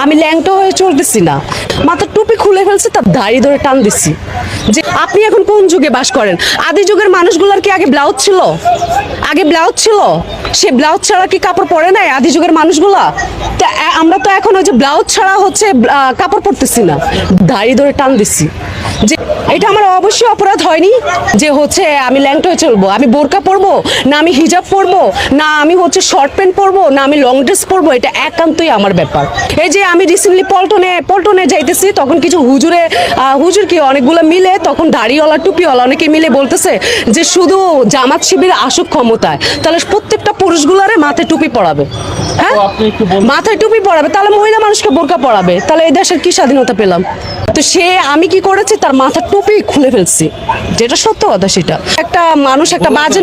আমি ল্যাংটা হয়ে চলতেছি না, মাথার টুপি খুলে ফেলছে, তার দাড়ি ধরে টান দিচ্ছি। যে আপনি এখন কোন যুগে বাস করেন? আদি যুগের মানুষগুলোর কি আগে ব্লাউজ ছিল? আগে ব্লাউজ ছিল? সে ব্লাউজ ছাড়া কি কাপড় পরে নাই আদি যুগের মানুষগুলা? তা আমরা তো এখন ওই যে ব্লাউজ ছাড়া হচ্ছে কাপড় পরতেছি না, দাড়ি ধরে টান দিচ্ছি। যে এটা আমার অবশ্যই অপরাধ হয়নি যে হচ্ছে আমি ল্যাংটা হয়ে চলবো? আমি বোরকা পরবো, না আমি হিজাব পরবো, না আমি হচ্ছে শর্ট প্যান্ট পরবো, না আমি লং ড্রেস পরবো? এটা একান্তই আমার ব্যাপার। এই যে আমি রিসেন্টলি পল্টনে যাইতেছি, তখন কিছু হুজুর কি অনেকগুলো মিলে, তখন দাড়িওয়ালা টুপিওয়ালা অনেকে মিলে বলতেছে যে শুধু জামাত শিবির আসুক ক্ষমতায়, তাহলে প্রত্যেকটা পুরুষগুলারে মাথায় টুপি পরাবে। হ্যাঁ, মাথায় টুপি পরাবে, তাহলে মহিলা মানুষকে বোরকা পরাবে, তাহলে এই দেশের কি স্বাধীনতা পেলাম? তো আমি কি করেছি, তার মাথার টুপি খুলে ফেলছি, যেটা সত্য কথা। সেটা একটা মানুষ একটা বাজে